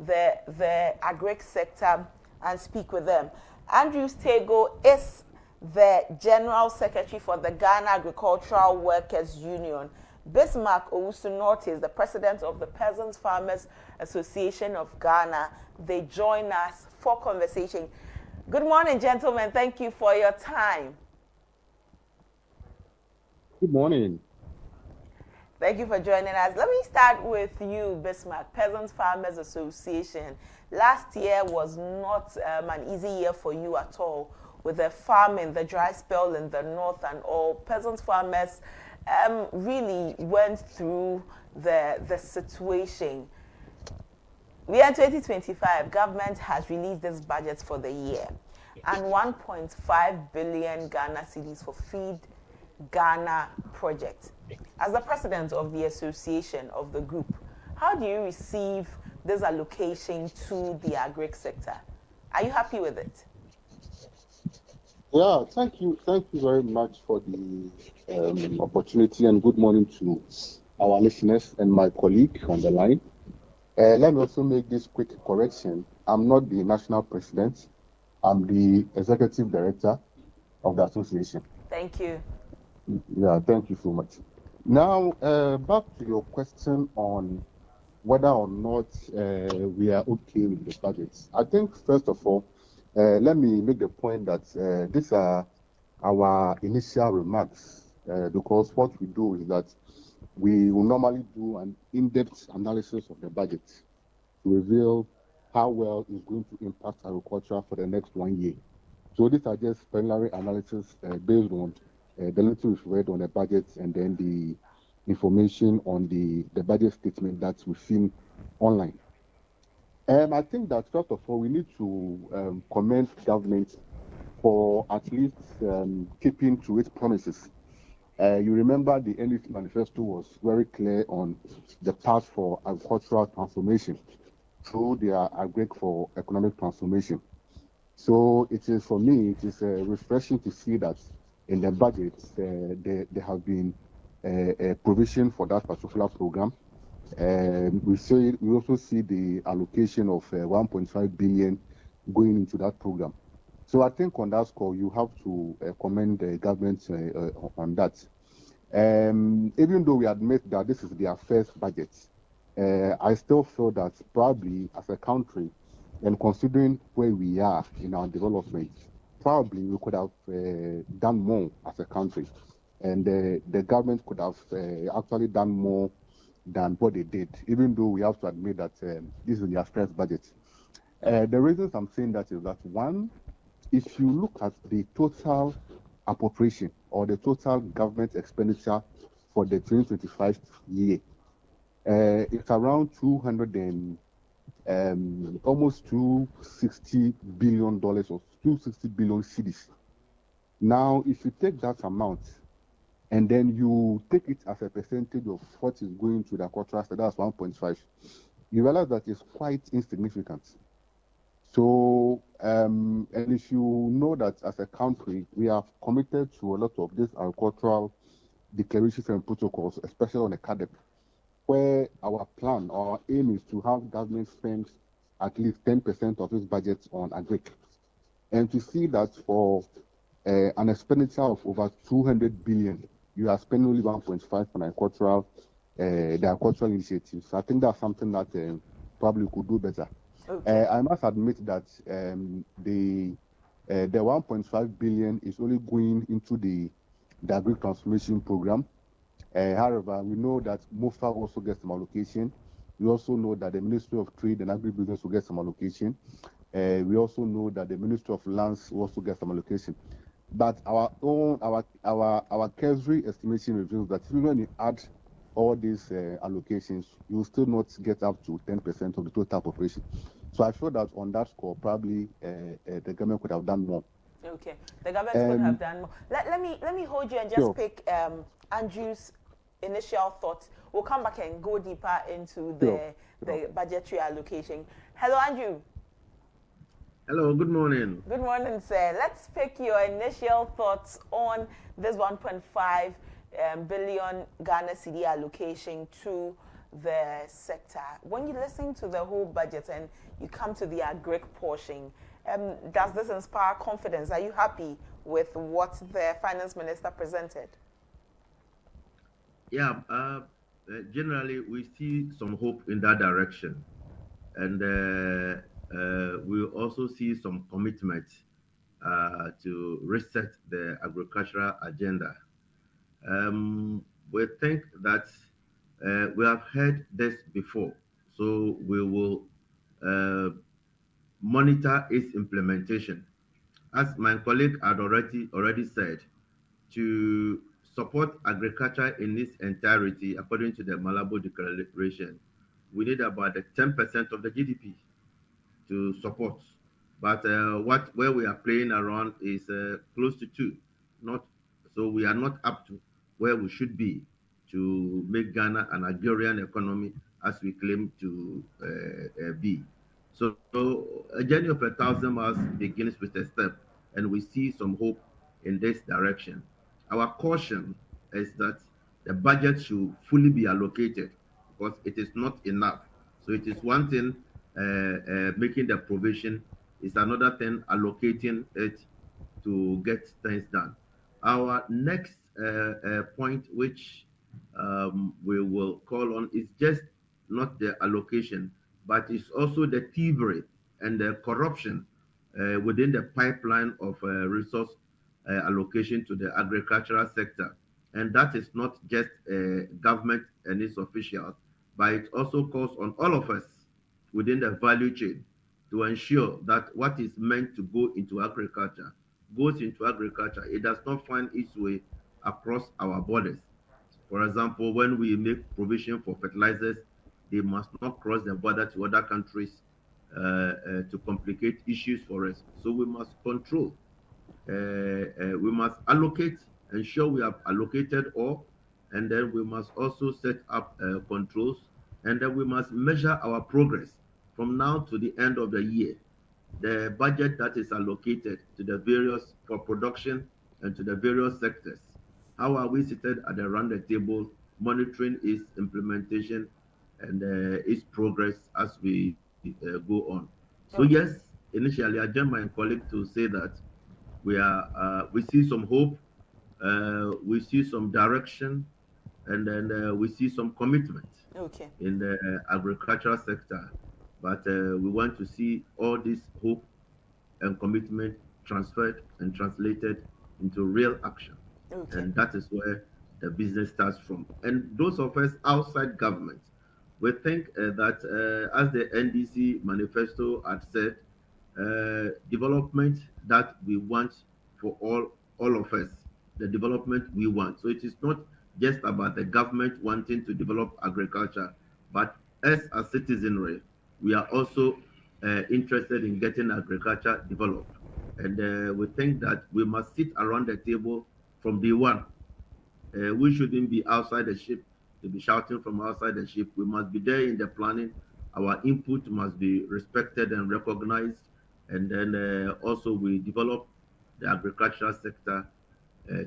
the agric sector and speak with them. Andrew Stego is the General Secretary for the Ghana Agricultural Workers Union. Bismarck Owusu is the President of the Peasants Farmers Association of Ghana. They join us for conversation. Good morning, gentlemen. Thank you for your time. Good morning. Thank you for joining us. Let me start with you, Bismarck, Peasants Farmers Association. Last year was not an easy year for you at all, with the famine, the dry spell in the north and all. Peasants farmers really went through the situation. We are in 2025. Government has released this budget for the year and 1.5 billion Ghana cedis for Feed Ghana project. As the president of the association of the group, how do you receive this allocation to the agric sector? Are you happy with it? Yeah, thank you very much for the opportunity, and good morning to our listeners and my colleague on the line. Let me also make this quick correction. I'm not the national president. I'm the executive director of the association. Thank you. Yeah, thank you so much. Now, back to your question on whether or not we are okay with the budgets. I think, first of all, let me make the point that these are our initial remarks, because what we do is that we will normally do an in-depth analysis of the budget to reveal how well it's going to impact agriculture for the next 1 year. So these are just preliminary analysis based on the little we've read on the budget and then the information on the budget statement that we've seen online. I think that, first of all, we need to commend government for at least keeping to its promises. You remember the NDC manifesto was very clear on the path for agricultural transformation through their agric for economic transformation. So it is, for me, it is refreshing to see that in the budget there have been a provision for that particular program. We also see the allocation of 1.5 billion going into that program. So I think on that score, you have to commend the government on that. Even though we admit that this is their first budget, I still feel that probably as a country, and considering where we are in our development, probably we could have done more as a country. And the government could have actually done more than what they did, even though we have to admit that this is their first budget. The reasons I'm saying that is that, one, if you look at the total appropriation or the total government expenditure for the 2025 year, it's around almost $260 billion or 260 billion cedis. Now, if you take that amount and then you take it as a percentage of what is going to the agricultural sector, that's 1.5, you realize that it's quite insignificant. So, and if you know that as a country, we have committed to a lot of these agricultural declarations and protocols, especially on the CADEP, where our plan, our aim is to have government spend at least 10% of its budget on agric. And to see that for an expenditure of over 200 billion, you are spending only 1.5 on agricultural, the agricultural initiatives. So I think that's something that probably could do better. Okay. I must admit that the 1.5 billion is only going into the agric transformation program. However, we know that MOFA also gets some allocation. We also know that the Ministry of Trade and Agribusiness will get some allocation. We also know that the Ministry of Lands will also get some allocation. But our cursory estimation reveals that even when you add all these allocations, you will still not get up to 10% of the total population. So I feel that on that score, probably the government could have done more. Okay, the government could have done more. Let me hold you and just pick Andrew's initial thoughts. We'll come back and go deeper into the budgetary allocation. Hello, Andrew. Hello, good morning. Good morning, sir. Let's pick your initial thoughts on this 1.5 billion Ghana cedi allocation to the sector. When you listen to the whole budget and you come to the agric portion, does this inspire confidence? Are you happy with what the finance minister presented? Yeah, generally we see some hope in that direction, and we also see some commitment to reset the agricultural agenda. We think that we have heard this before, so we will uh, monitor its implementation. As my colleague had already said, to support agriculture in its entirety, according to the Malabo Declaration, we need about the 10% of the GDP to support. But where we are playing around is close to two, not so we are not up to where we should be to make Ghana an agrarian economy as we claim to be. So a journey of 1,000 miles begins with a step, and we see some hope in this direction. Our caution is that the budget should fully be allocated because it is not enough. So it is one thing making the provision, is another thing allocating it to get things done. Our next point, which we will call on, is just not the allocation, but it's also the thievery and the corruption within the pipeline of resource allocation to the agricultural sector. And that is not just government and its officials, but it also calls on all of us within the value chain to ensure that what is meant to go into agriculture goes into agriculture. It does not find its way across our borders. For example, when we make provision for fertilizers, they must not cross the border to other countries to complicate issues for us. So we must control. We must allocate, ensure we have allocated all, and then we must also set up controls, and then we must measure our progress from now to the end of the year. The budget that is allocated to the various for production and to the various sectors. How are we seated at the round the table, monitoring its implementation and its progress as we go on? So Okay. yes, initially I joined my colleague to say that we see some hope, we see some direction, and then we see some commitment Okay. in the agricultural sector. But we want to see all this hope and commitment transferred and translated into real action. Okay. And that is where the business starts from. And those of us outside government, we think that as the NDC manifesto had said, development that we want for all of us, the development we want. So it is not just about the government wanting to develop agriculture, but us as citizenry, we are also interested in getting agriculture developed. And we think that we must sit around the table from day one. We shouldn't be outside the ship to be shouting from outside the ship. We must be there in the planning. Our input must be respected and recognized. And then also we develop the agricultural sector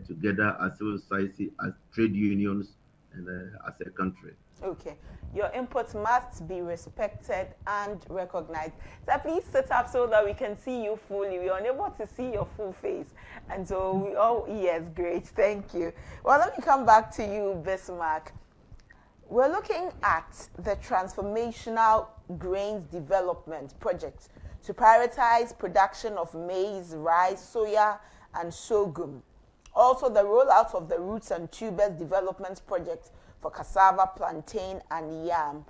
together as civil society, as trade unions, and as a country. Okay. Your input must be respected and recognized. So please sit up so that we can see you fully. We are unable to see your full face. And so we all, yes, great. Thank you. Well, let me come back to you, Bismarck. We're looking at the transformational grains development project to prioritize production of maize, rice, soya, and sorghum. Also, the rollout of the roots and tubers development project for cassava, plantain, and yam.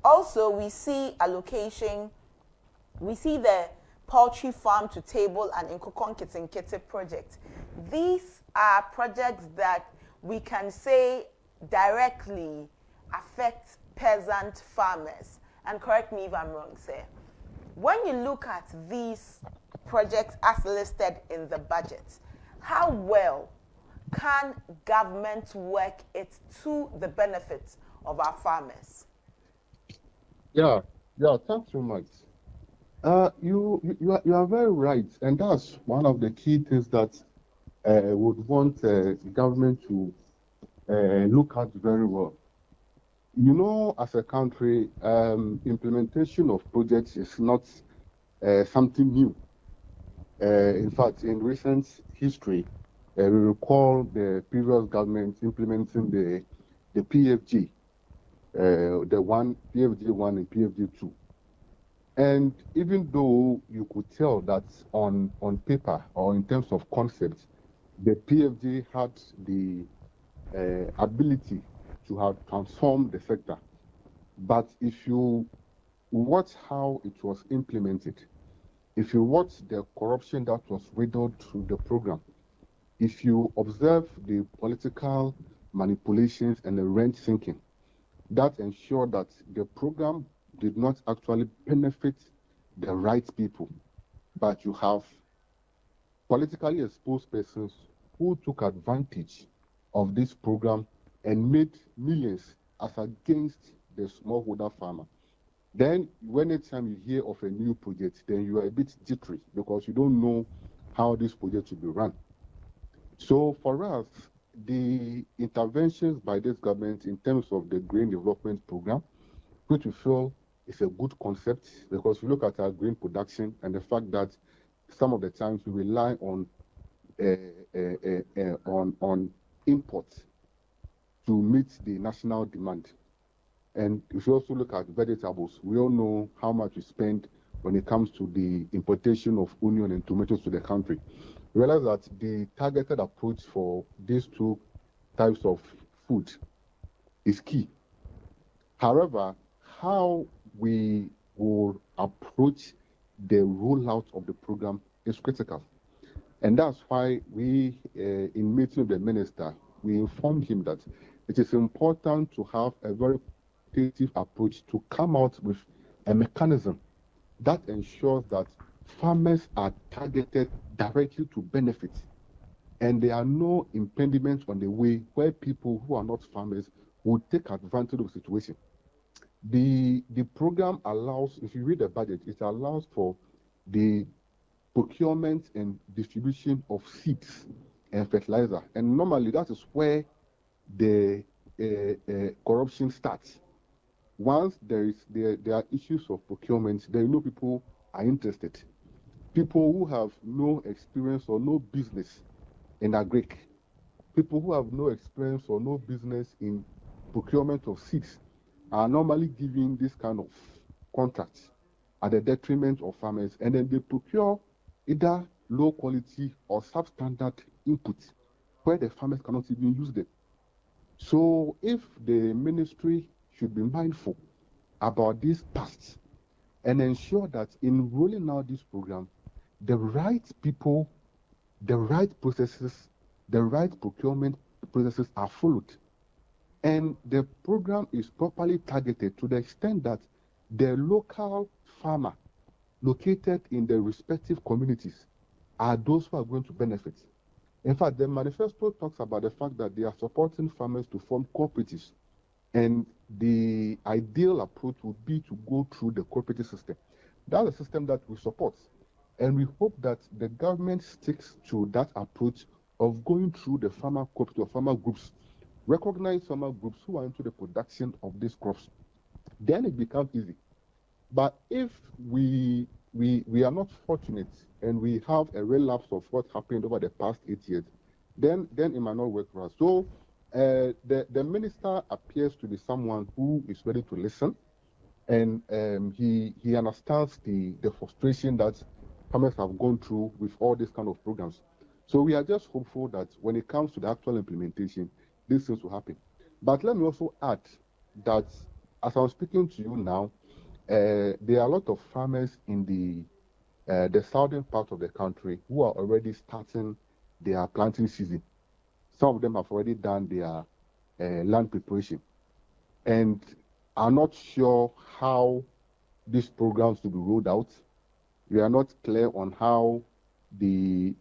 Also, we see allocation, we see the poultry farm to table and Nkokon Kitinkiti project. These are projects that we can say directly affect peasant farmers. And correct me if I'm wrong, sir. When you look at these projects as listed in the budget, how well can government work it to the benefit of our farmers? Yeah, thanks so much. You are very right, and that's one of the key things that would want the government to look at very well. You know, as a country, implementation of projects is not something new. In fact, in recent history, we recall the previous government implementing the PFG, PFG 1 and PFG 2. And even though you could tell that on paper or in terms of concept, the PFG had the ability to have transformed the sector. But if you watch how it was implemented, if you watch the corruption that was riddled through the program, if you observe the political manipulations and the rent sinking, that ensured that the program did not actually benefit the right people, but you have politically exposed persons who took advantage of this program and made millions as against the smallholder farmer. Then, anytime you hear of a new project, then you are a bit jittery because you don't know how this project should be run. So for us, the interventions by this government in terms of the grain development program, which we feel is a good concept because you look at our grain production and the fact that some of the times we rely on imports to meet the national demand. And if you also look at vegetables, we all know how much we spend when it comes to the importation of onion and tomatoes to the country. We realize that the targeted approach for these two types of food is key. However, how we will approach the rollout of the program is critical. And that's why we, in meeting with the minister, we informed him that it is important to have a very qualitative approach to come out with a mechanism that ensures that farmers are targeted directly to benefit. And there are no impediments on the way where people who are not farmers will take advantage of the situation. The program allows, if you read the budget, it allows for the procurement and distribution of seeds and fertilizer. And normally that is where the corruption starts. Once there are issues of procurement, there you know people are interested. People who have no experience or no business in agric, people who have no experience or no business in procurement of seeds are normally giving this kind of contracts at the detriment of farmers, and then they procure either low quality or substandard inputs where the farmers cannot even use them. So if the ministry should be mindful about these past and ensure that in rolling out this program, the right people, the right processes, the right procurement processes are followed. And the program is properly targeted to the extent that the local farmer located in the respective communities are those who are going to benefit. In fact, the manifesto talks about the fact that they are supporting farmers to form cooperatives. And the ideal approach would be to go through the cooperative system. That's a system that we support. And we hope that the government sticks to that approach of going through the farmer cooperative or farmer groups, recognize farmer groups who are into the production of these crops. Then it becomes easy. But if we are not fortunate and we have a relapse of what happened over the past 8 years, then it might not work for us. So the minister appears to be someone who is ready to listen, and he understands the frustration that farmers have gone through with all these kind of programs. So we are just hopeful that when it comes to the actual implementation, these things will happen. But let me also add that as I'm speaking to you now, there are a lot of farmers in the southern part of the country who are already starting their planting season. Some of them have already done their land preparation and are not sure how these programs will be rolled out. We are not clear on how the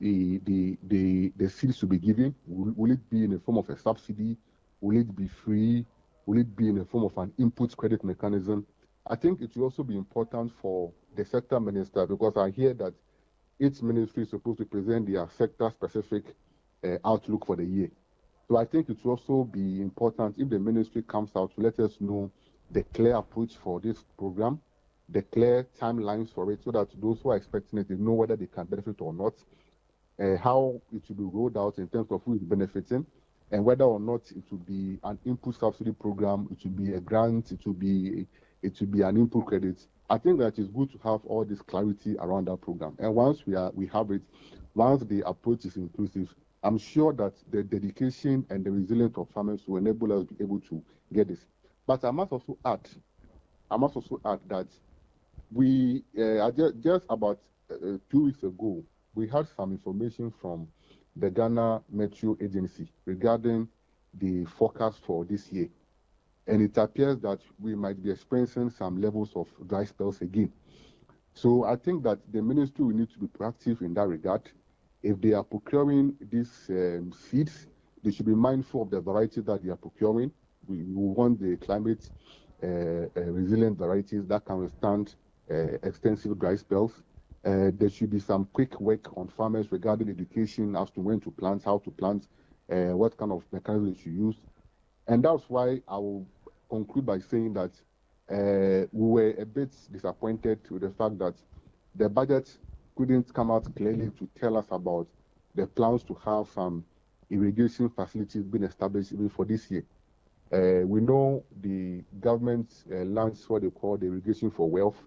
seeds will be given. Will it be in the form of a subsidy? Will it be free? Will it be in the form of an input credit mechanism? I think it will also be important for the sector minister, because I hear that each ministry is supposed to present their sector-specific outlook for the year. So I think it will also be important if the ministry comes out to let us know the clear approach for this program, the clear timelines for it, so that those who are expecting it, they know whether they can benefit or not, how it will be rolled out in terms of who is benefiting, and whether or not it will be an input subsidy program, it will be a grant, it will be an input credit. I think that it's good to have all this clarity around that program. And once we have it, once the approach is inclusive, I'm sure that the dedication and the resilience of farmers will enable us to be able to get this. But I must also add that we just about 2 weeks ago, we had some information from the Ghana Meteo Agency regarding the forecast for this year. And it appears that we might be experiencing some levels of dry spells again. So I think that the ministry will need to be proactive in that regard. If they are procuring these seeds, they should be mindful of the varieties that they are procuring. We want the climate resilient varieties that can withstand extensive dry spells. There should be some quick work on farmers regarding education as to when to plant, how to plant, what kind of mechanism they should use. And that's why I will conclude by saying that we were a bit disappointed with the fact that the budget couldn't come out clearly to tell us about the plans to have some irrigation facilities being established even for this year. We know the government launched what they call the irrigation for wealth,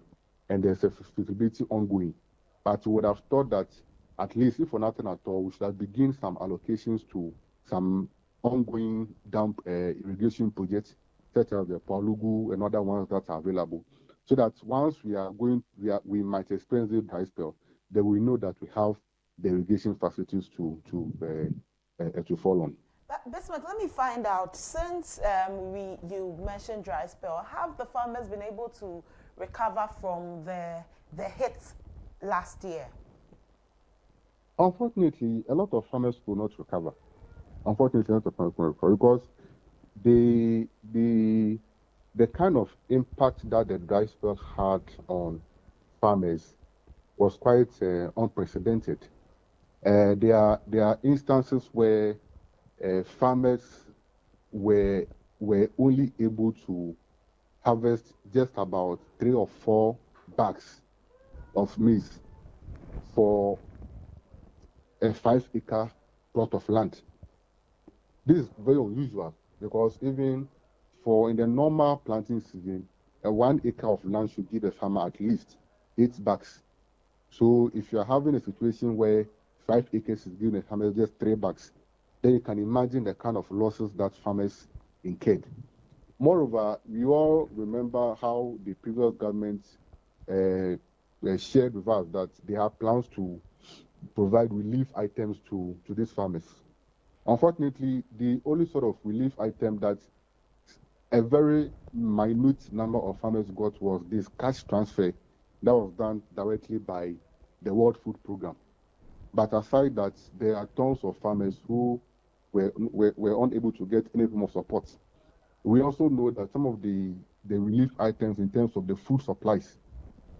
and there's a feasibility ongoing. But we would have thought that at least, if for nothing at all, we should have begun some allocations to some ongoing dam irrigation projects, such as the Palugu and other ones that are available, so that once we might experience the dry spell, then we know that we have the irrigation facilities to fall on. Bismarck, let me find out, since you mentioned dry spell, have the farmers been able to recover from the hits last year? Unfortunately, a lot of farmers could not recover. Unfortunately, a lot of farmers could not recover because the kind of impact that the dry spell had on farmers was quite unprecedented. There are instances where farmers were only able to harvest just about 3 or 4 bags of maize for a 5-acre plot of land. This is very unusual because even in the normal planting season, a 1 acre of land should give a farmer at least 8 bags. So if you're having a situation where 5 acres is giving a farmer just 3 bags, then you can imagine the kind of losses that farmers incurred. Moreover, we all remember how the previous government shared with us that they have plans to provide relief items to these farmers. Unfortunately, the only sort of relief item that a very minute number of farmers got was this cash transfer that was done directly by the World Food Program. But aside that, there are tons of farmers who were unable to get any form of support. We also know that some of the relief items in terms of the food supplies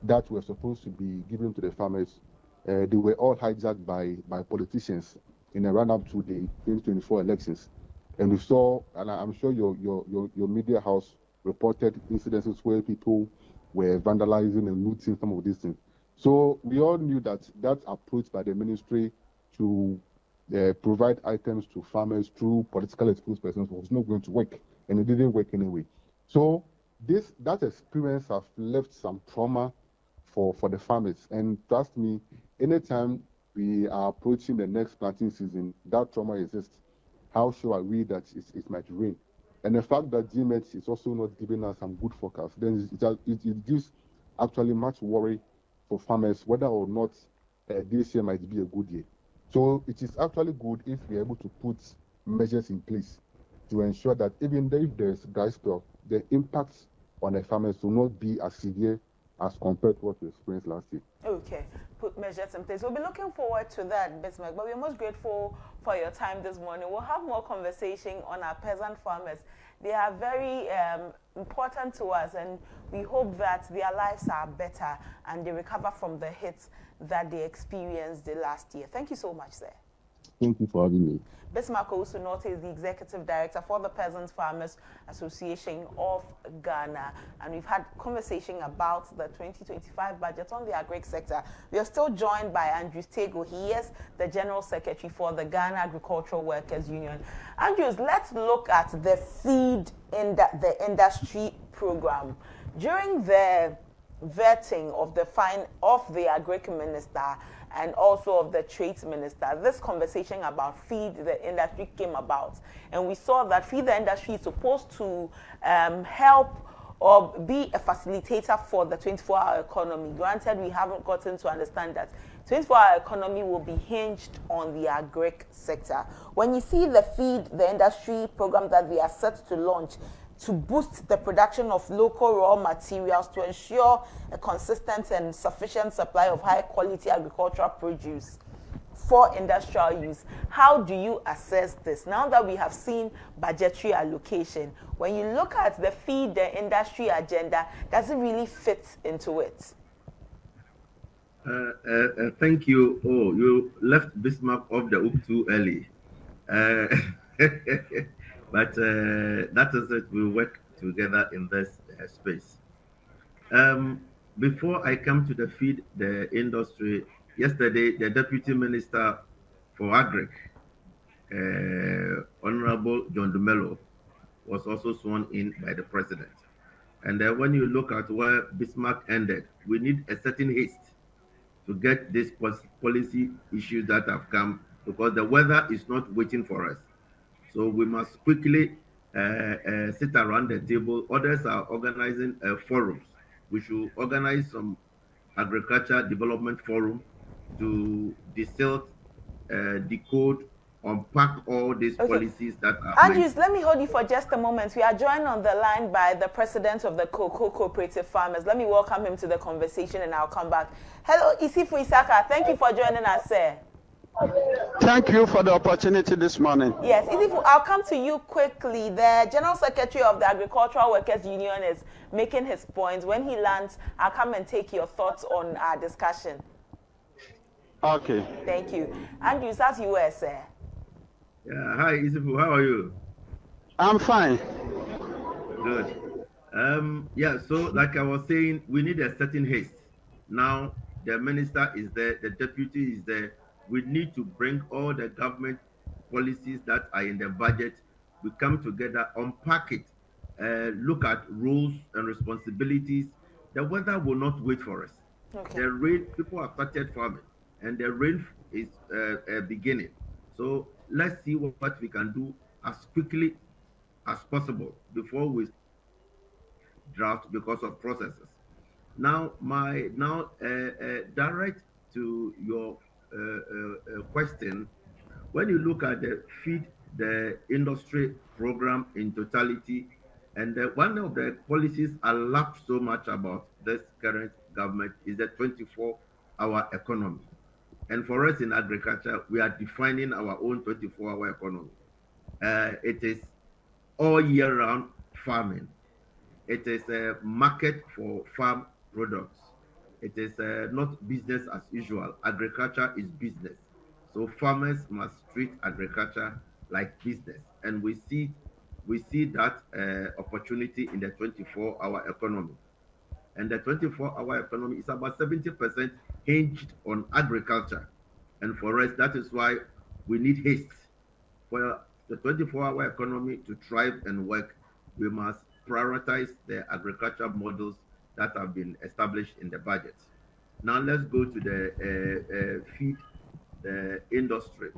that were supposed to be given to the farmers, they were all hijacked by politicians in a run-up to the 2024 elections. And we saw, and I'm sure your media house reported incidences where people were vandalizing and looting some of these things. So we all knew that approach by the ministry to provide items to farmers through political exposed persons was not going to work, and it didn't work anyway. So that experience has left some trauma for the farmers. And trust me, anytime we are approaching the next planting season, that trauma exists. How sure are we that it might rain? And the fact that GMET is also not giving us some good forecast, then it gives actually much worry for farmers whether or not this year might be a good year. So it is actually good if we are able to put measures in place to ensure that even if there is dry spell, the impacts on the farmers will not be as severe as compared to what we experienced last year. Okay, put measures in place. We'll be looking forward to that, Bismarck, but we're most grateful for your time this morning. We'll have more conversation on our peasant farmers. They are very important to us, and we hope that their lives are better and they recover from the hits that they experienced the last year. Thank you so much, sir. Thank you for having me. Bismarck Owusu-Norte is the Executive Director for the Peasants Farmers Association of Ghana. And we've had conversation about the 2025 budget on the agric sector. We are still joined by Andrews Tego. He is the General Secretary for the Ghana Agricultural Workers Union. Andrews, let's look at the feed in the industry program. During the vetting of the agric minister and also of the trade minister, this conversation about feed the industry came about, and we saw that feed the industry is supposed to help or be a facilitator for the 24-hour economy. Granted, we haven't gotten to understand that 24-hour economy will be hinged on the agric sector. When you see the feed the industry program that they are set to launch, to boost the production of local raw materials to ensure a consistent and sufficient supply of high quality agricultural produce for industrial use. How do you assess this? Now that we have seen budgetary allocation, when you look at the feed the industry agenda, does it really fit into it? Thank you. Oh, you left Bismarck off the hook too early. But that is it. We work together in this space. Before I come to the feed the industry, yesterday the Deputy Minister for Agric, Honorable John Dumelo, was also sworn in by the President. And when you look at where Bismarck ended, we need a certain haste to get these policy issues that have come, because the weather is not waiting for us. So we must quickly sit around the table. Others are organizing forums. We should organize some agriculture development forum to distill, decode, unpack all these policies that are. Andrews, let me hold you for just a moment. We are joined on the line by the president of the Cocoa Cooperative Farmers. Let me welcome him to the conversation and I'll come back. Hello, Isifu Isaka. Thank you for joining us, sir. Thank you for the opportunity this morning. Yes, I'll come to you quickly. The General Secretary of the Agricultural Workers Union is making his points. When he lands, I'll come and take your thoughts on our discussion. Okay. Thank you. Andrews, as you were, sir. Yeah, hi, Isifu, how are you? I'm fine. Good. Yeah, so like I was saying, we need a certain haste. Now, the minister is there, the deputy is there. We need to bring all the government policies that are in the budget. We come together, unpack it, look at roles and responsibilities. The weather will not wait for us. Okay. The rain, people have started farming, and the rain is beginning. So let's see what we can do as quickly as possible before we drought because of processes. Now, direct to your question, when you look at the feed the industry program in totality, and one of the policies I love so much about this current government is the 24-hour economy. And for us in agriculture, we are defining our own 24-hour economy. It is all year round farming. It is a market for farm products. It is not business as usual. Agriculture is business. So farmers must treat agriculture like business. And we see that opportunity in the 24-hour economy. And the 24-hour economy is about 70% hinged on agriculture. And for us, that is why we need haste. For the 24-hour economy to thrive and work, we must prioritize the agriculture models that have been established in the budget. Now let's go to the feed the industry.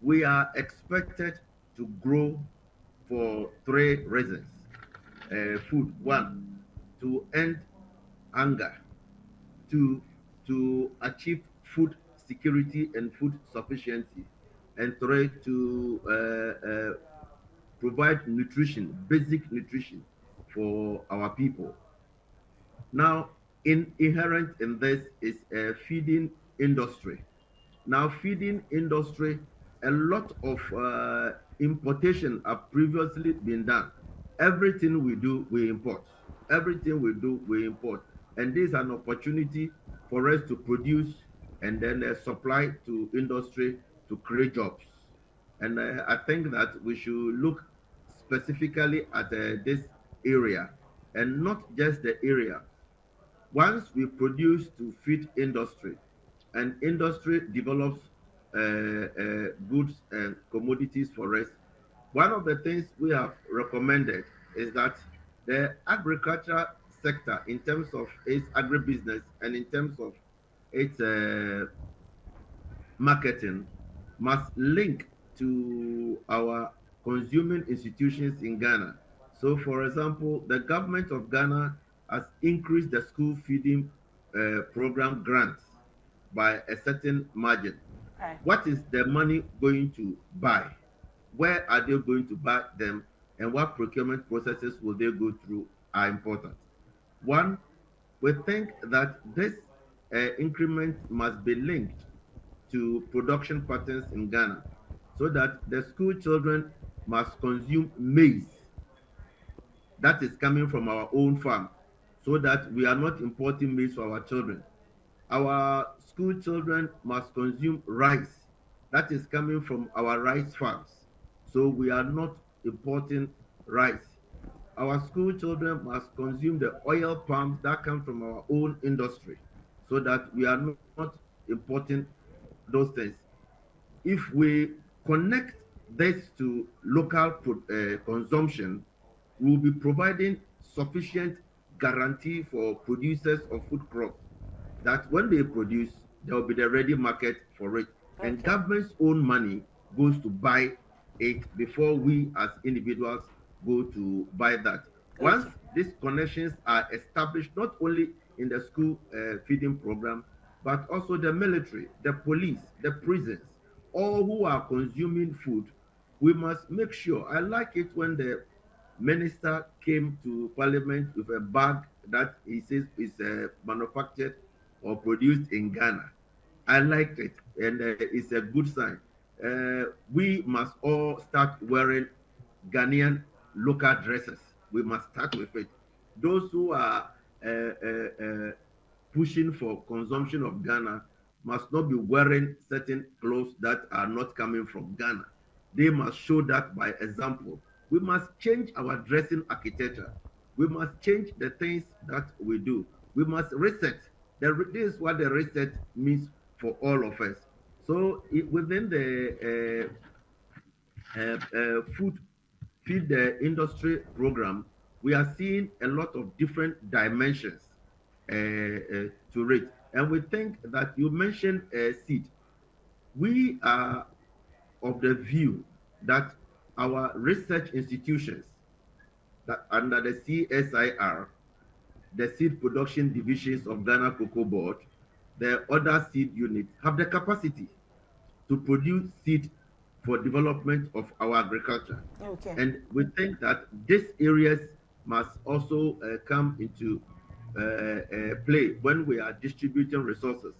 We are expected to grow for 3 reasons. Food, 1, to end hunger, 2, to achieve food security and food sufficiency, and 3, to provide nutrition, basic nutrition for our people. Now, inherent in this is a feeding industry. Now, feeding industry, a lot of importation have previously been done. Everything we do, we import. Everything we do, we import. And this is an opportunity for us to produce and then supply to industry to create jobs. And I think that we should look specifically at this area, and not just the area. Once we produce to feed industry, and industry develops goods and commodities for us, one of the things we have recommended is that the agriculture sector, in terms of its agribusiness and in terms of its marketing, must link to our consuming institutions in Ghana. So, for example, the government of Ghana has increased the school feeding program grants by a certain margin. Right. What is the money going to buy? Where are they going to buy them? And what procurement processes will they go through are important. One, we think that this increment must be linked to production patterns in Ghana, so that the school children must consume maize that is coming from our own farm, so that we are not importing maize for our children. Our school children must consume rice that is coming from our rice farms, so we are not importing rice. Our school children must consume the oil palms that come from our own industry, so that we are not importing those things. If we connect this to local consumption, we will be providing sufficient guarantee for producers of food crops, that when they produce, there will be the ready market for it. Okay. And government's own money goes to buy it before we as individuals go to buy that. Okay. Once these connections are established, not only in the school feeding program, but also the military, the police, the prisons, all who are consuming food, we must make sure. I like it when the minister came to parliament with a bag that he says is manufactured or produced in Ghana. I liked it, and it's a good sign. We must all start wearing Ghanaian local dresses. We must start with it. Those who are pushing for consumption of Ghana must not be wearing certain clothes that are not coming from Ghana. They must show that by example. We must change our dressing architecture. We must change the things that we do. We must reset. This is what the reset means for all of us. So within the food feed the industry program, we are seeing a lot of different dimensions to it. And we think that you mentioned seed. We are of the view that our research institutions that under the CSIR, the seed production divisions of Ghana Cocoa Board, the other seed units have the capacity to produce seed for development of our agriculture. Okay. And we think that these areas must also come into play when we are distributing resources.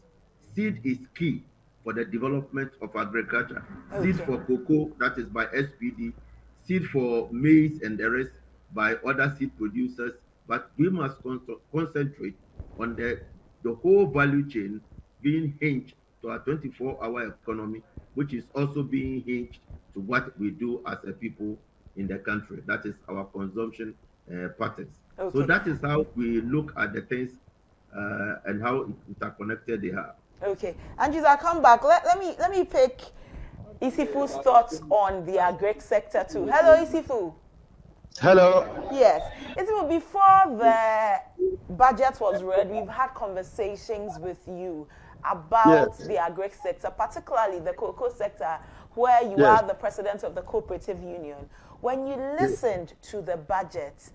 Seed is key for the development of agriculture. Okay. Seed for cocoa, that is by SPD, seed for maize and the rest by other seed producers, but we must concentrate on the whole value chain being hinged to our 24-hour economy, which is also being hinged to what we do as a people in the country. That is our consumption patterns. Okay. So that is how we look at the things and how interconnected they are. Okay, Andrews, I'll come back. Let me pick Isifu's thoughts on the agric sector too. Hello, Isifu. Hello. Yes, Isifu, before the budget was read, we've had conversations with you about the agric sector, particularly the cocoa sector, where you are the president of the cooperative union. When you listened to the budget,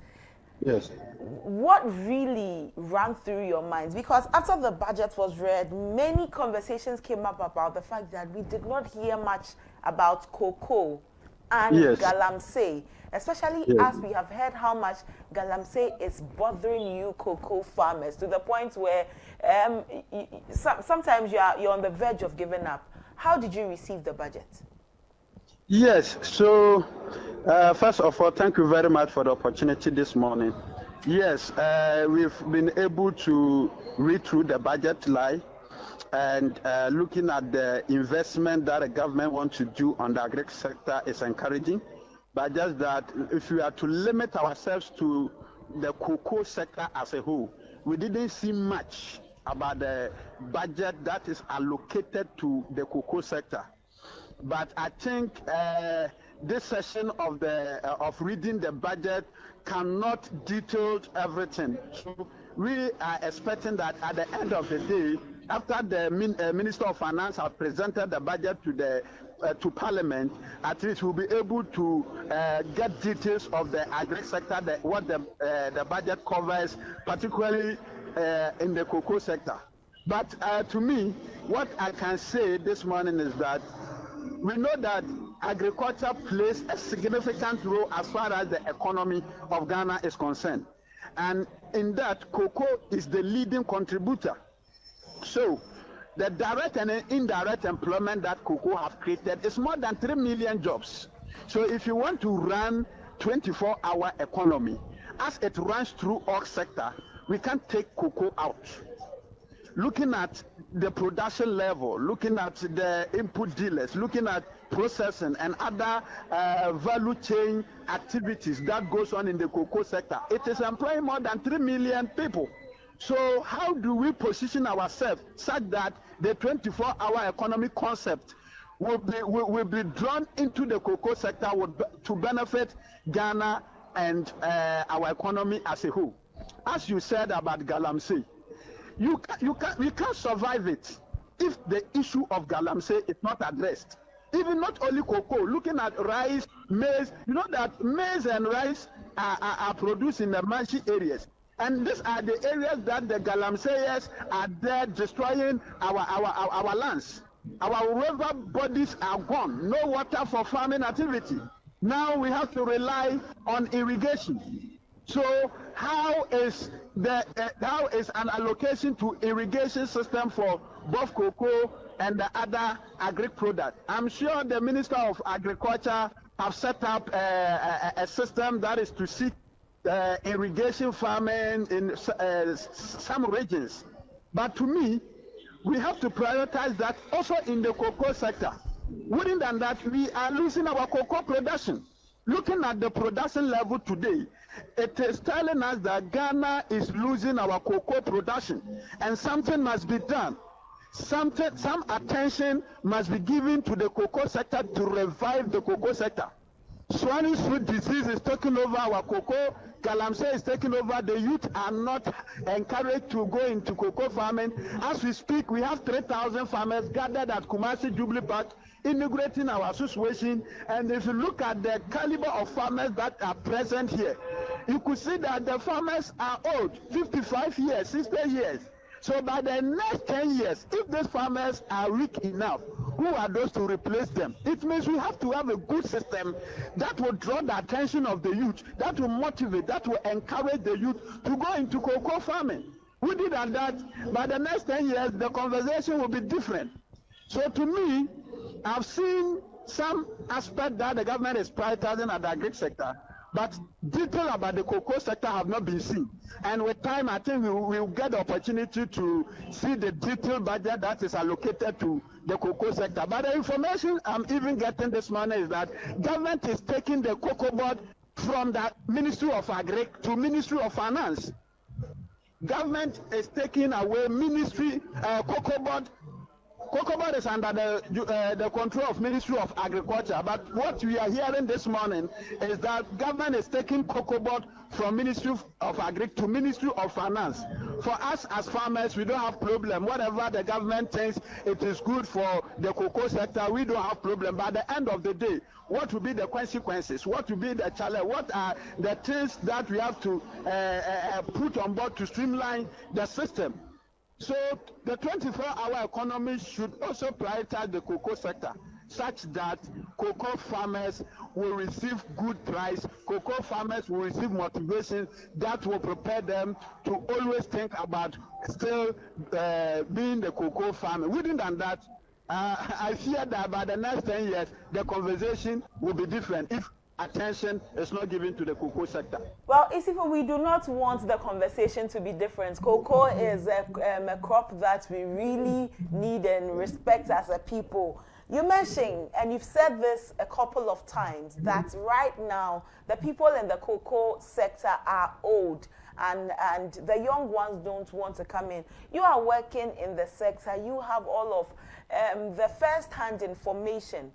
what really ran through your minds? Because after the budget was read, many conversations came up about the fact that we did not hear much about cocoa and galamsey, especially as we have heard how much galamsey is bothering you cocoa farmers, to the point where sometimes you're on the verge of giving up. How did you receive the budget? Yes, so first of all, thank you very much for the opportunity this morning. Yes, we've been able to read through the budget line, and looking at the investment that the government wants to do on the agric sector is encouraging. But just that if we are to limit ourselves to the cocoa sector as a whole, we didn't see much about the budget that is allocated to the cocoa sector. But I think this session of reading the budget cannot detail everything. So we are expecting that at the end of the day, after the Minister of Finance has presented the budget to Parliament, at least we'll be able to get details of the agri sector, what the budget covers, particularly in the cocoa sector. But to me, what I can say this morning is that we know that agriculture plays a significant role as far as the economy of Ghana is concerned. And in that, cocoa is the leading contributor. So the direct and indirect employment that cocoa have created is more than 3 million jobs. So if you want to run 24-hour economy, as it runs through all sector, we can't take cocoa out. Looking at the production level, looking at the input dealers, looking at processing and other value chain activities that goes on in the cocoa sector, it is employing more than 3 million people. So how do we position ourselves such that the 24-hour economy concept will be drawn into the cocoa sector to benefit Ghana and our economy as a whole? As you said about galamsey, we can't survive it if the issue of galamsey is not addressed. Even not only cocoa, looking at rice, maize, you know that maize and rice are produced in the marshy areas. And these are the areas that the galamseyers are there destroying our lands. Our river bodies are gone, no water for farming activity. Now we have to rely on irrigation. So how is an allocation to irrigation system for both cocoa and the other agric product? I'm sure the Minister of Agriculture have set up a system that is to seek irrigation farming in some regions. But to me, we have to prioritize that also in the cocoa sector. Within that, we are losing our cocoa production. Looking at the production level today, it is telling us that Ghana is losing our cocoa production, and something must be done. Some attention must be given to the cocoa sector to revive the cocoa sector. Swine flu disease is taking over our cocoa. Galamsey is taking over. The youth are not encouraged to go into cocoa farming. As we speak, we have 3,000 farmers gathered at Kumasi Jubilee Park, integrating our association. And if you look at the caliber of farmers that are present here, you could see that the farmers are old, 55 years, 60 years. So by the next 10 years, if these farmers are weak enough, who are those to replace them? It means we have to have a good system that will draw the attention of the youth, that will motivate, that will encourage the youth to go into cocoa farming. We did that. By the next 10 years, the conversation will be different. So to me, I've seen some aspect that the government is prioritizing at the agric sector, but detail about the cocoa sector have not been seen. And with time, I think we will get the opportunity to see the detailed budget that is allocated to the cocoa sector. But the information I'm even getting this morning is that government is taking the cocoa board from the Ministry of Agric to Ministry of Finance. Government is taking away cocoa board. Cocoa board is under the control of Ministry of Agriculture, but what we are hearing this morning is that government is taking cocoa board from Ministry of Agric to Ministry of Finance. For us as farmers, we don't have problem. Whatever the government thinks it is good for the cocoa sector, we don't have problem. But at the end of the day, what will be the consequences? What will be the challenge? What are the things that we have to put on board to streamline the system? So the 24-hour economy should also prioritize the cocoa sector, such that cocoa farmers will receive good price, cocoa farmers will receive motivation that will prepare them to always think about still being the cocoa farmer. Within that, I fear that by the next 10 years, the conversation will be different. If attention is not given to the cocoa sector. Well, Isifo, we do not want the conversation to be different. Cocoa is a crop that we really need and respect as a people. You mentioned, and you've said this a couple of times, that right now the people in the cocoa sector are old and the young ones don't want to come in. You are working in the sector. You have all of the first-hand information.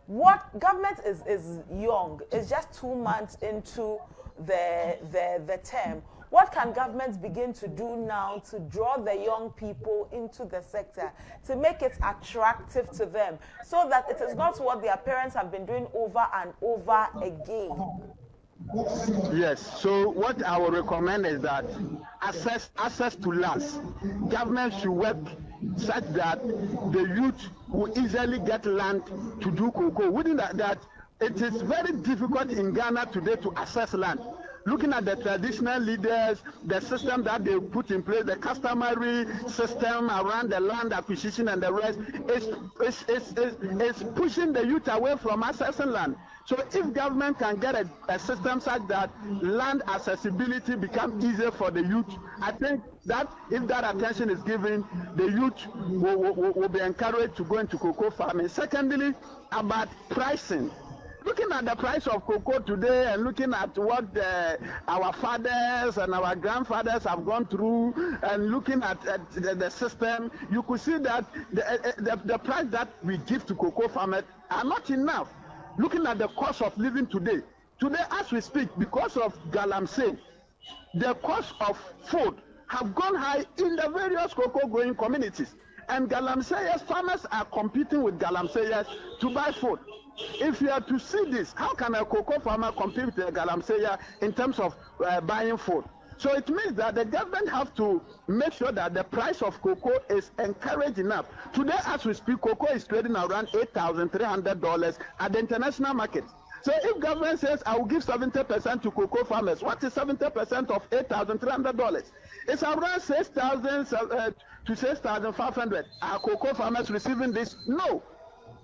What government is young, is just 2 months into the term. What can government begin to do now to draw the young people into the sector, to make it attractive to them, so that it is not what their parents have been doing over and over again? Yes, so what I would recommend is that access to lands. Government should work such that the youth will easily get land to do cocoa. Within that it is very difficult in Ghana today to access land. Looking at the traditional leaders, the system that they put in place, the customary system around the land acquisition and the rest, is pushing the youth away from accessing land. So if government can get a system such that land accessibility becomes easier for the youth, I think that if that attention is given, the youth will be encouraged to go into cocoa farming. Secondly, about pricing. Looking at the price of cocoa today and looking at what our fathers and our grandfathers have gone through and looking at the system, you could see that the price that we give to cocoa farmers are not enough. Looking at the cost of living today as we speak, because of galamsey, the cost of food have gone high in the various cocoa growing communities. And galamseyers, farmers are competing with galamseyers to buy food. If you are to see this, how can a cocoa farmer compete with a galamseyer in terms of buying food? So it means that the government have to make sure that the price of cocoa is encouraged enough. Today, as we speak, cocoa is trading around $8,300 at the international market. So if government says, I will give 70% to cocoa farmers, what is 70% of $8,300? It's around 6,000 to 6,500. Are cocoa farmers receiving this? No.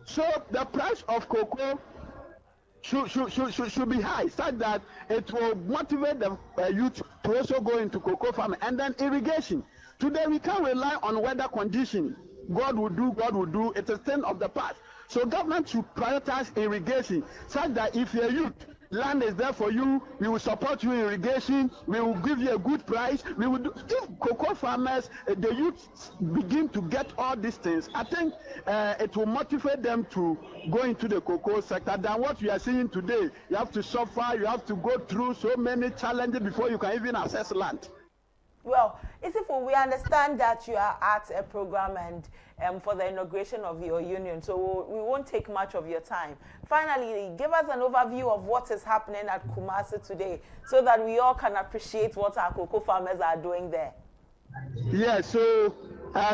So the price of cocoa should be high, such that it will motivate the youth to also go into cocoa farming. And then irrigation. Today we can't rely on weather conditions. God will do. It's a thing of the past. So government should prioritize irrigation, such that if you're youth, land is there for you, we will support you in irrigation, we will give you a good price, we will do. If cocoa farmers, the youth begin to get all these things, I think it will motivate them to go into the cocoa sector than what we are seeing today. You have to suffer, you have to go through so many challenges before you can even access land. Well, Isifo, we understand that you are at a program and for the inauguration of your union, so we won't take much of your time. Finally, give us an overview of what is happening at Kumasi today, so that we all can appreciate what our cocoa farmers are doing there. Yeah, so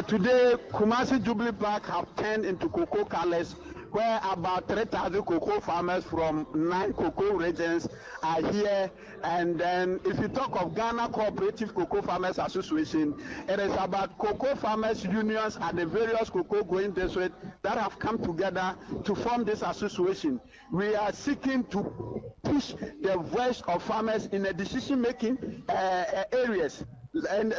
today Kumasi Jubilee Park have turned into cocoa colors, where about 3,000 cocoa farmers from 9 cocoa regions are here. And then if you talk of Ghana Cooperative Cocoa Farmers Association, it is about cocoa farmers unions at the various cocoa growing districts that have come together to form this association. We are seeking to push the voice of farmers in the decision-making areas, and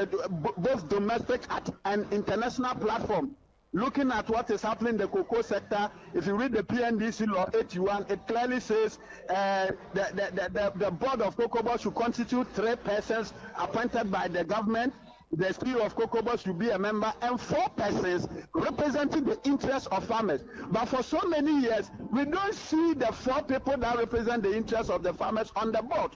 both domestic and international platform. Looking at what is happening in the cocoa sector, if you read the PNDC law 81, it clearly says the board of cocoa board should constitute 3 persons appointed by the government. The CEO of cocoa board should be a member, and 4 persons representing the interests of farmers. But for so many years, we don't see the 4 people that represent the interests of the farmers on the board.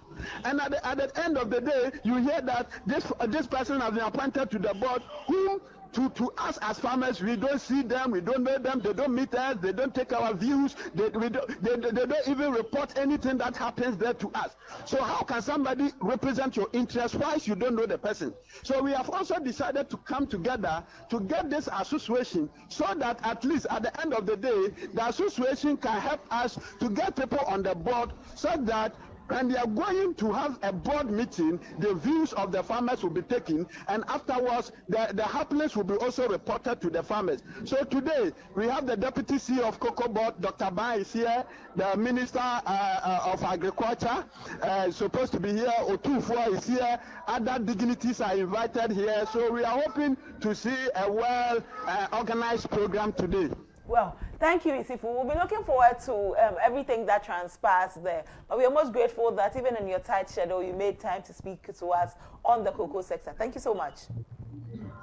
And at the end of the day, you hear that this person has been appointed to the board, whom to us as farmers, we don't see them, we don't know them, they don't meet us, they don't take our views, they don't even report anything that happens there to us. So how can somebody represent your interests whilst you don't know the person? So we have also decided to come together to get this association, so that at least at the end of the day, the association can help us to get people on the board, so that and they are going to have a board meeting. The views of the farmers will be taken, and afterwards the happenings will be also reported to the farmers. So today we have the deputy CEO of Cocoa Board, Dr. Ban is here, the minister of agriculture supposed to be here, Otufo is here, other dignitaries are invited here. So we are hoping to see a well organized program today. Well, thank you, Isifu. We'll be looking forward to everything that transpires there. But we are most grateful that even in your tight schedule, you made time to speak to us on the cocoa sector. Thank you so much.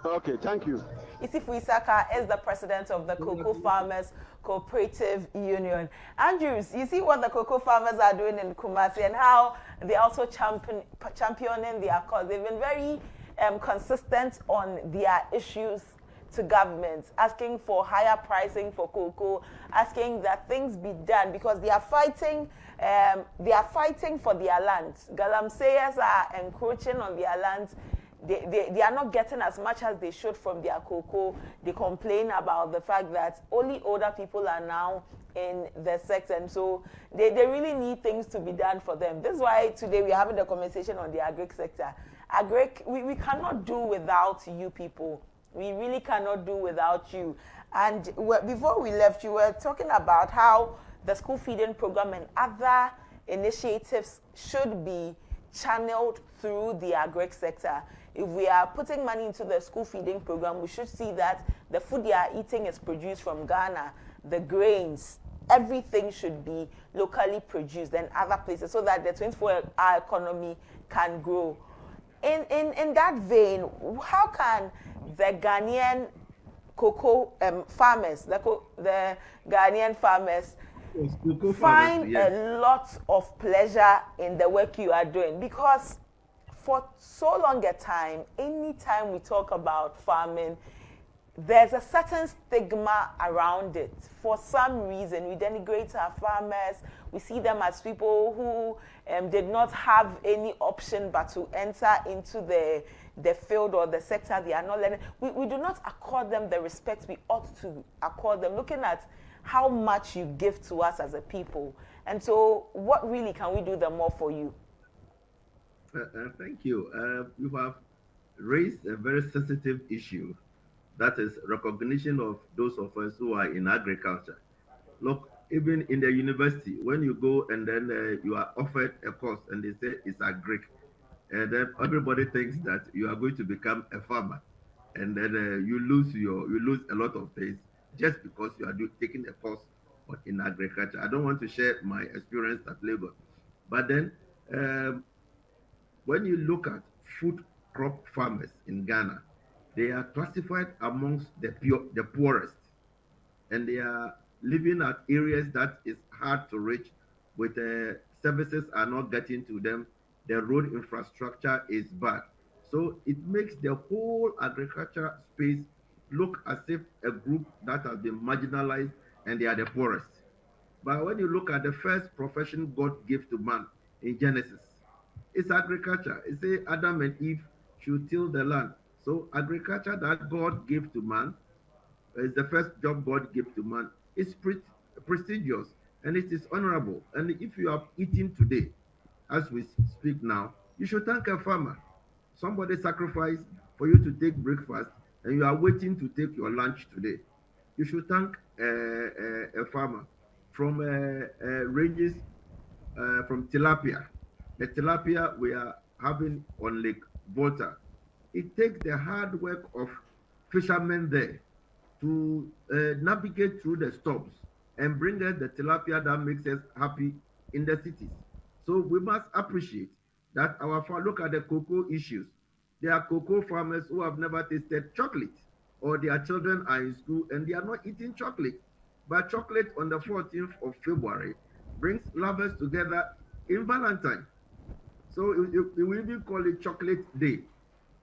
Okay, thank you. Isifu Isaka is the president of the Cocoa Farmers Cooperative Union. Andrews, you see what the cocoa farmers are doing in Kumasi and how they're also championing their cause. They've been very consistent on their issues to governments, asking for higher pricing for cocoa, asking that things be done because they are fighting for their lands. Galamseyers are encroaching on their lands. They are not getting as much as they should from their cocoa. They complain about the fact that only older people are now in the sector, and so they really need things to be done for them. This is why today we're having a conversation on the agric sector. Agric, we cannot do without you people. We really cannot do without you. And before we left, you were talking about how the school feeding program and other initiatives should be channeled through the agric sector. If we are putting money into the school feeding program, we should see that the food they are eating is produced from Ghana, the grains, everything should be locally produced and other places so that the 24-hour economy can grow. In that vein, how can the Ghanaian cocoa farmers, the Ghanaian farmers, find a lot of pleasure in the work you are doing? Because for so long a time, anytime we talk about farming, there's a certain stigma around it. For some reason, we denigrate our farmers. We see them as people who did not have any option but to enter into the field or the sector they are not learning. We do not accord them the respect we ought to accord them, looking at how much you give to us as a people. And so what really can we do the more for you? Thank you. You have raised a very sensitive issue. That is recognition of those of us who are in agriculture. Look, even in the university, when you go and then you are offered a course and they say it's agric, and then everybody thinks that you are going to become a farmer, and then you lose a lot of things just because you are taking a course in agriculture. I don't want to share my experience at Lagos, but then when you look at food crop farmers in Ghana, they are classified amongst the poorest, and they are living at areas that is hard to reach, with services are not getting to them. The road infrastructure is bad. So it makes the whole agriculture space look as if a group that has been marginalized and they are the poorest. But when you look at the first profession God gave to man in Genesis, it's agriculture. It says Adam and Eve should till the land. So agriculture that God gave to man is the first job God gave to man. It's prestigious and it is honorable. And if you are eating today, as we speak now, you should thank a farmer. Somebody sacrificed for you to take breakfast and you are waiting to take your lunch today. You should thank a farmer. From ranges from tilapia. The tilapia we are having on Lake Volta, it takes the hard work of fishermen there to navigate through the storms and bring us the tilapia that makes us happy in the cities. So we must appreciate that look at the cocoa issues. There are cocoa farmers who have never tasted chocolate, or their children are in school and they are not eating chocolate. But chocolate on the 14th of February brings lovers together in Valentine. So we even call it Chocolate Day.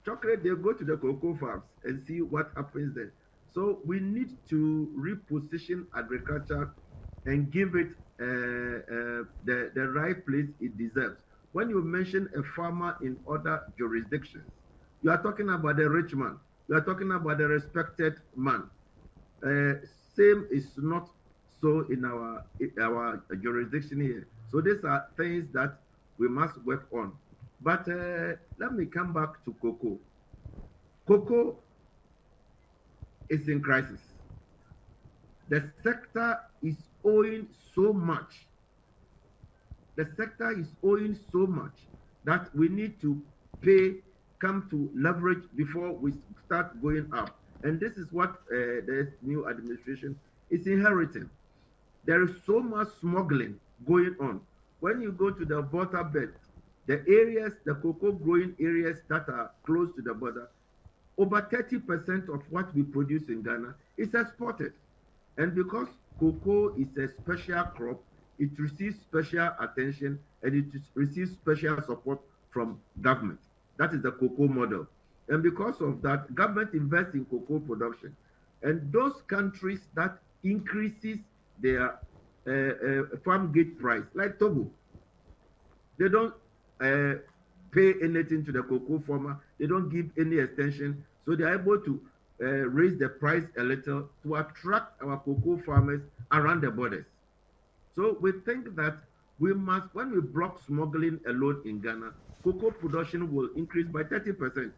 Chocolate, they go to the cocoa farms and see what happens there. So we need to reposition agriculture and give it the right place it deserves. When you mention a farmer in other jurisdictions, you are talking about the rich man. You are talking about the respected man. Same is not so in our jurisdiction here. So these are things that we must work on. But let me come back to cocoa. Cocoa is in crisis. The sector is owing so much. The sector is owing so much that we need to come to leverage before we start going up. And this is what the new administration is inheriting. There is so much smuggling going on. When you go to the border belt, the areas, the cocoa growing areas that are close to the border, over 30% of what we produce in Ghana is exported. And because cocoa is a special crop, it receives special attention and it receives special support from government. That is the cocoa model. And because of that, government invests in cocoa production. And those countries that increases their farm gate price, like Togo, they don't pay anything to the cocoa farmer. They don't give any extension. So they are able to raise the price a little to attract our cocoa farmers around the borders. So we think that we must, when we block smuggling alone in Ghana, cocoa production will increase by 30%.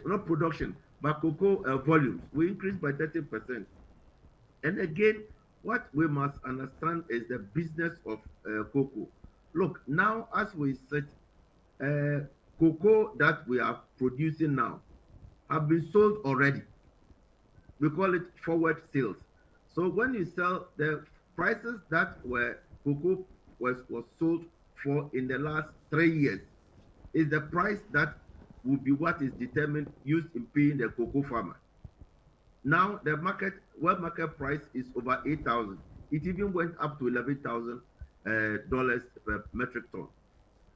Not production, but cocoa volumes will increase by 30%. And again, what we must understand is the business of cocoa. Look, now as we sit, cocoa that we are producing now have been sold already. We call it forward sales. So when you sell, the prices that were cocoa was sold for in the last 3 years is the price that will be what is determined, used in paying the cocoa farmer. Now the world market price is over 8,000. It even went up to $11,000 per metric ton.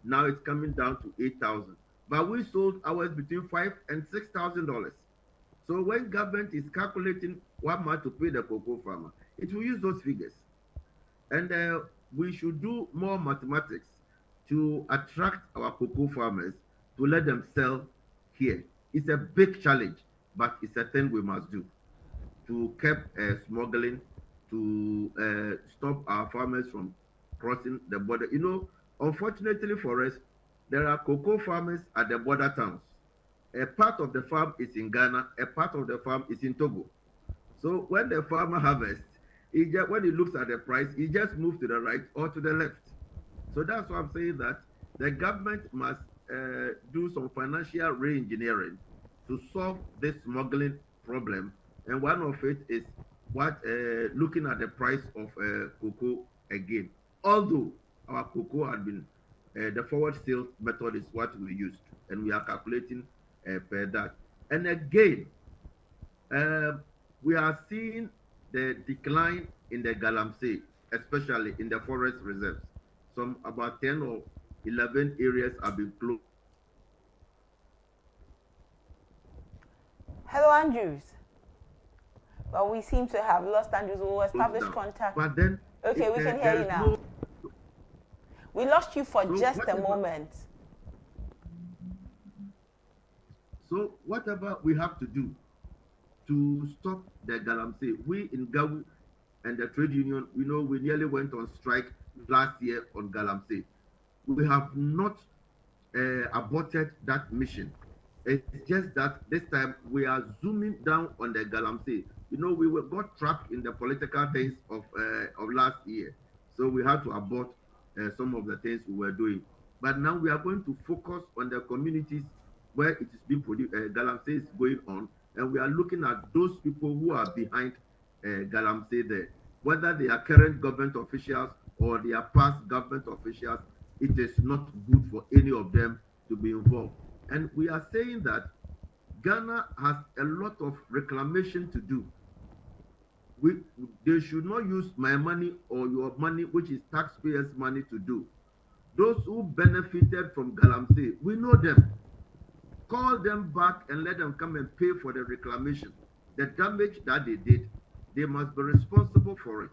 Now it's coming down to 8,000. But we sold ours between $5,000 and $6,000. So when government is calculating what much to pay the cocoa farmer, it will use those figures. And we should do more mathematics to attract our cocoa farmers to let them sell here. It's a big challenge, but it's a thing we must do to keep smuggling, to stop our farmers from crossing the border. You know, unfortunately for us, there are cocoa farmers at the border towns. A part of the farm is in Ghana, a part of the farm is in Togo. So when the farmer harvests, when he looks at the price, he just moves to the right or to the left. So that's why I'm saying that the government must do some financial re-engineering to solve this smuggling problem. And one of it is looking at the price of cocoa again. Although our cocoa had been, the forward sales method is what we used, and we are calculating per that. And again, we are seeing the decline in the galamsey, especially in the forest reserves. Some about 10 or 11 areas have been closed. Hello, Andrews. Well, we seem to have lost Andrews. We will establish contact. But then, okay, we can hear you now. We lost you for just a moment. So whatever we have to do to stop the galamsey, we in Gawu and the trade union, we know we nearly went on strike last year on galamsey. We have not aborted that mission. It's just that this time we are zooming down on the galamsey. You know, we got trapped in the political things of last year, so we had to abort some of the things we were doing. But now we are going to focus on the communities where it is being produced. Galamsey is going on, and we are looking at those people who are behind galamsey there, whether they are current government officials or they are past government officials. It is not good for any of them to be involved. And we are saying that Ghana has a lot of reclamation to do. They should not use my money or your money, which is taxpayers' money, to do. Those who benefited from galamsey, we know them. Call them back and let them come and pay for the reclamation. The damage that they did, they must be responsible for it.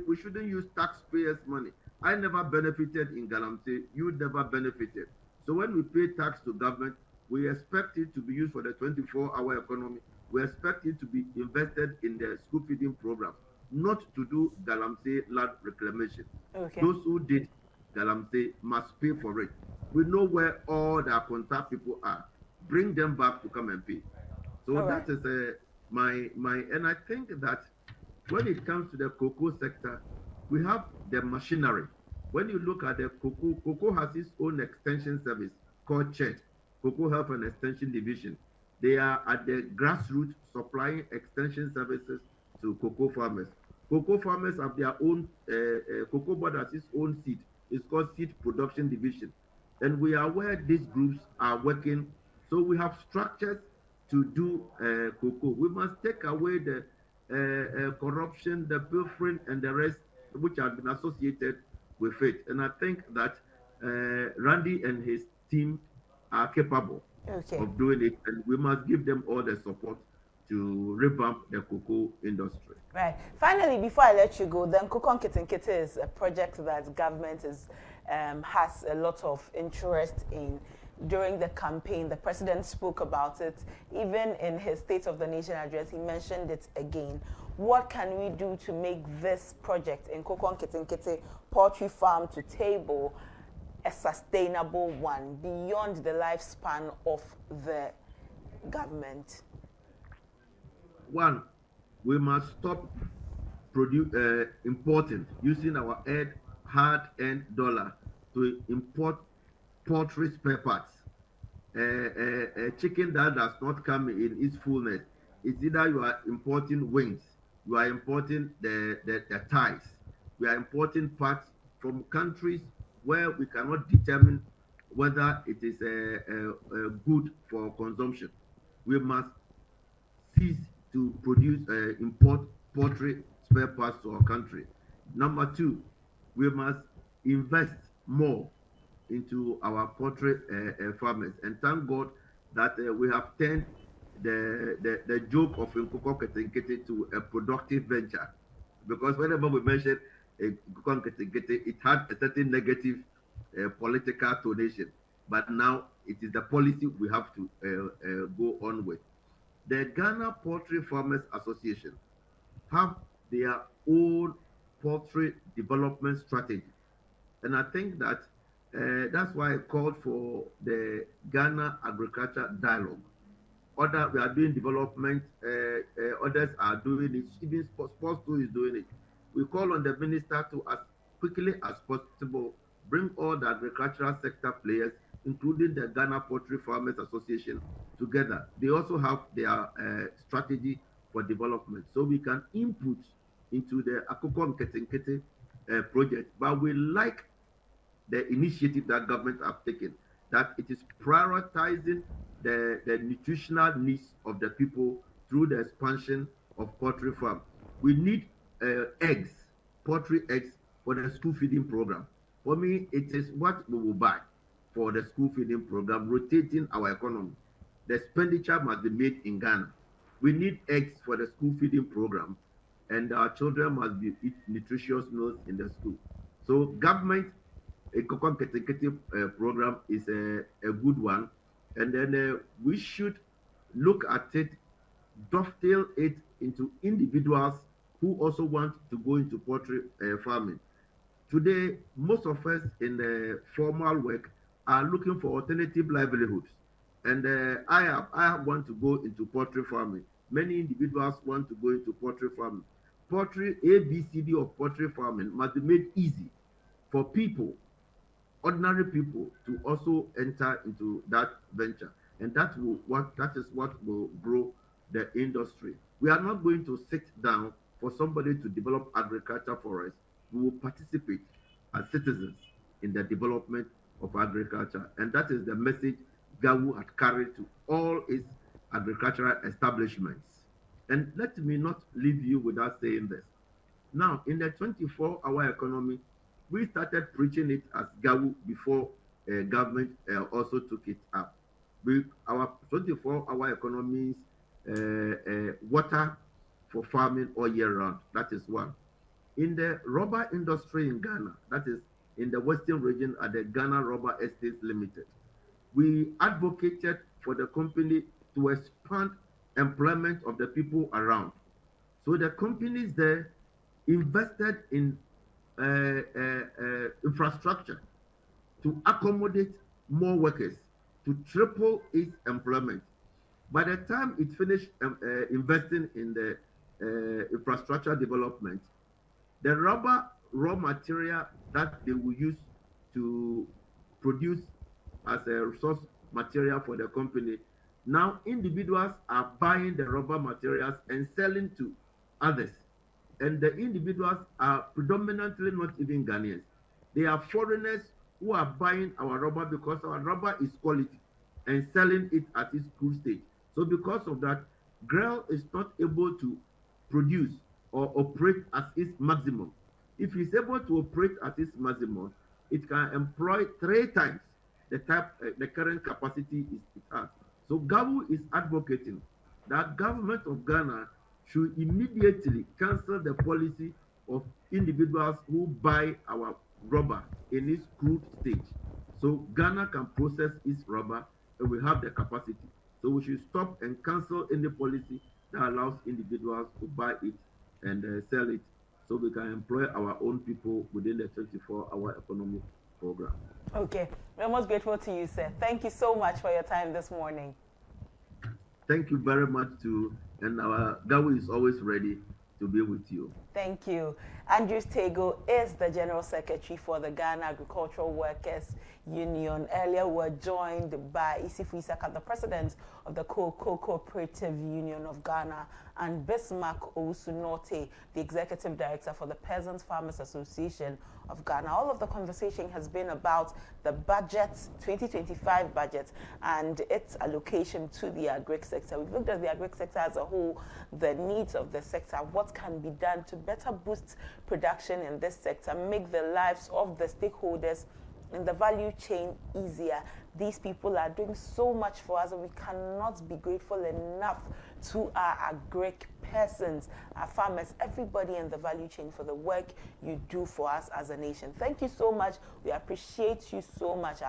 We shouldn't use taxpayers' money. I never benefited in galamsey. You never benefited. So when we pay tax to government, we expect it to be used for the 24-hour economy. We expect it to be invested in the school feeding program, not to do galamsey land reclamation. Okay. Those who did Galamsey must pay for it. We know where all the contact people are. Bring them back to come and pay. So All right. that is and I think that when it comes to the cocoa sector, we have the machinery. When you look at the cocoa has its own extension service called CHED, Cocoa Health and Extension Division. They are at the grassroots supplying extension services to cocoa farmers. Cocoa farmers have their own, cocoa board has its own seed. It's called Seed Production Division. And we are where these groups are working. So we have structures to do cocoa. We must take away the corruption, the pilfering, and the rest which have been associated with it. And I think that Randy and his team are capable of doing it, and we must give them all the support to revamp the cocoa industry. Right. Finally, before I let you go, then Cocoa Nkete is a project that government is has a lot of interest in. During the campaign, the president spoke about it. Even in his State of the Nation address, he mentioned it again. What can we do to make this project in Cocoa Nkete poultry farm to table a sustainable one beyond the lifespan of the government? One, we must stop importing, using our hard-earned dollar to import poultry spare parts. A chicken that does not come in its fullness, it's either you are importing wings, you are importing the thighs, we are importing parts from countries where we cannot determine whether it is good for consumption. We must cease to produce import poultry spare parts to our country. Number two, we must invest more into our poultry farmers, and thank God that we have turned the joke of Nkoko Nkete to a productive venture, because whenever we mention Nkoko Nkete, it had a certain negative political tonation, but now it is the policy we have to go on with. The Ghana Poultry Farmers Association have their own poultry development strategy. And I think that that's why I called for the Ghana Agriculture Dialogue. We are doing development, others are doing it, even Sports 2 is doing it. We call on the minister to, as quickly as possible, bring all the agricultural sector players, including the Ghana Poultry Farmers Association, together. They also have their strategy for development, so we can input into the Akoko Nkete project. But we like the initiative that government have taken, that it is prioritizing the nutritional needs of the people through the expansion of poultry farm. We need eggs, poultry eggs, for the school feeding program. For me, it is what we will buy for the school feeding program, rotating our economy. The expenditure must be made in Ghana. We need eggs for the school feeding program, and our children must be eat nutritious meals in the school. So government, a Cocoa Nkete program is a good one, and then we should look at it, dovetail it into individuals who also want to go into poultry farming. Today, most of us in the formal work are looking for alternative livelihoods. And I want to go into poultry farming. Many individuals want to go into poultry farming. Poultry, ABCD of poultry farming must be made easy for people, ordinary people, to also enter into that venture. And that is what will grow the industry. We are not going to sit down for somebody to develop agriculture for us. We will participate as citizens in the development of agriculture. And that is the message GAWU had carried to all its agricultural establishments. And let me not leave you without saying this. Now, in the 24-hour economy, we started preaching it as GAWU before government also took it up. Our 24-hour economy is water for farming all year round. That is one. In the rubber industry in Ghana, that is in the western region at the Ghana Rubber Estates Limited, we advocated for the company to expand employment of the people around. So the companies there invested in infrastructure to accommodate more workers, to triple its employment. By the time it finished investing in the infrastructure development, the rubber raw material that they will use to produce as a resource material for the company, now individuals are buying the rubber materials and selling to others. And the individuals are predominantly not even Ghanaians. They are foreigners who are buying our rubber because our rubber is quality and selling it at its crude stage. So because of that, GREL is not able to produce or operate at its maximum. If it's able to operate at its maximum, it can employ 3 times the current capacity it has. So GAWU is advocating that government of Ghana should immediately cancel the policy of individuals who buy our rubber in its crude stage. So Ghana can process its rubber and we have the capacity. So we should stop and cancel any policy that allows individuals to buy it and sell it so we can employ our own people within the 24-hour economic program. Okay, we're most grateful to you, sir. Thank you so much for your time this morning. Thank you very much too, and our GAWU is always ready to be with you. Thank you. Andrew Tego is the General Secretary for the Ghana Agricultural Workers Union. Earlier, we were joined by Isifu Isaka, the President of the Cocoa Cooperative Union of Ghana, and Bismarck Owusu-Norte, the Executive Director for the Peasants Farmers Association of Ghana. All of the conversation has been about the budget, 2025 budget, and its allocation to the agric sector. We've looked at the agric sector as a whole, the needs of the sector, what can be done to better boost production in this sector, make the lives of the stakeholders in the value chain easier. These people are doing so much for us, and we cannot be grateful enough to our agric persons, our farmers, everybody in the value chain for the work you do for us as a nation. Thank you so much. We appreciate you so much.